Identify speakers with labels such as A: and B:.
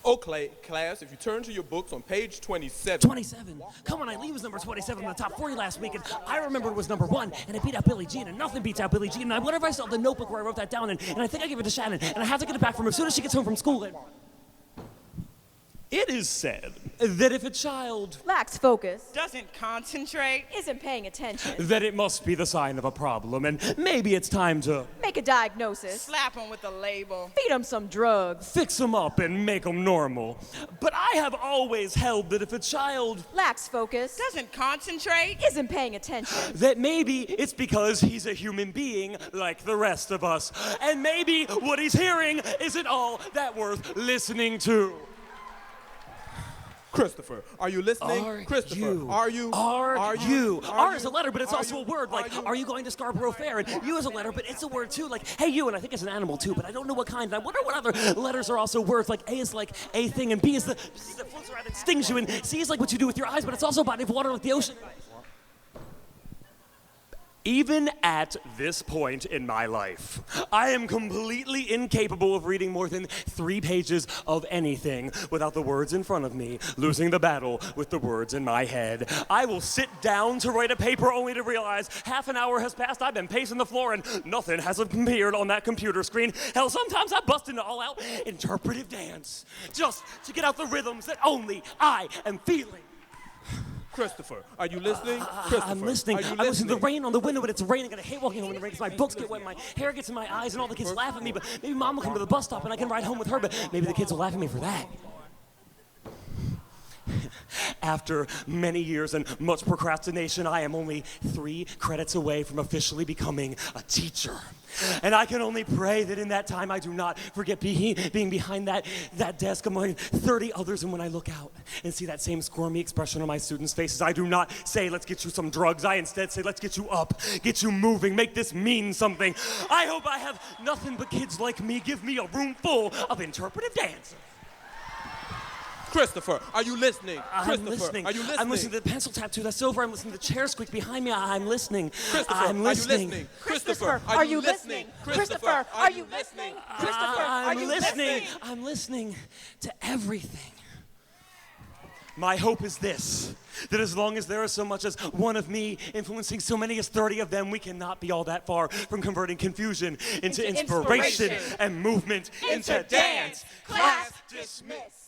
A: Okay, class, if you turn to your books on page 27.
B: 27? Come on, Eileen was number 27 in the top 40 last week, and I remember it was number 1, and it beat out Billie Jean, and nothing beats out Billie Jean. And I wonder if I still have the notebook where I wrote that down, and I think I gave it to Shannon, and I have to get it back from her as soon as she gets home from school. And it is said that if a child
C: lacks focus,
D: doesn't concentrate,
C: isn't paying attention,
B: that it must be the sign of a problem, and maybe it's time to
C: make a diagnosis,
D: slap him with a label,
C: feed him some drugs,
B: fix them up and make them normal. But I have always held that if a child
C: lacks focus,
D: doesn't concentrate,
C: isn't paying attention,
B: that maybe it's because he's a human being like the rest of us, and maybe what he's hearing isn't all that worth listening to.
A: Christopher, are you listening? Christopher, are you?
B: R is a letter, but it's also a word. Like, are you going to Scarborough Fair? And U is a letter, but it's a word too. Like, hey, you, and I think it's an animal too, but I don't know what kind. And I wonder what other letters are also words. Like, A is like a thing, and B is the disease that floats around and stings you, and C is like what you do with your eyes, but it's also a body of water like the ocean. Even at this point in my life, I am completely incapable of reading more than 3 pages of anything without the words in front of me, losing the battle with the words in my head. I will sit down to write a paper only to realize half an hour has passed, I've been pacing the floor, and nothing has appeared on that computer screen. Hell, sometimes I bust into all-out interpretive dance just to get out the rhythms that only I am feeling.
A: Christopher, are you listening? Christopher,
B: I'm listening. I'm listening to the rain on the window, but it's raining, and I hate walking home in the rain because my books get wet, my hair gets in my eyes, and all the kids laugh at me, but maybe Mom will come to the bus stop and I can ride home with her, but maybe the kids will laugh at me for that. After many years and much procrastination, I am only 3 credits away from officially becoming a teacher. And I can only pray that in that time I do not forget being behind that desk among 30 others. And when I look out and see that same squirmy expression on my students' faces, I do not say, let's get you some drugs. I instead say, let's get you up, get you moving, make this mean something. I hope I have nothing but kids like me. Give me a room full of interpretive dancers.
A: Christopher, are you listening?
B: I'm listening.
A: Are you listening?
B: I'm listening to the pencil tattoo that's over. I'm listening to the chair squeak behind me. I'm listening.
A: Christopher,
B: I'm listening.
A: Are you listening?
C: Christopher, are you listening? Christopher, are you listening? Christopher, are you listening?
B: I'm listening to everything. My hope is this, that as long as there is so much as one of me influencing so many as 30 of them, we cannot be all that far from converting confusion into inspiration and movement into dance. Class dismissed.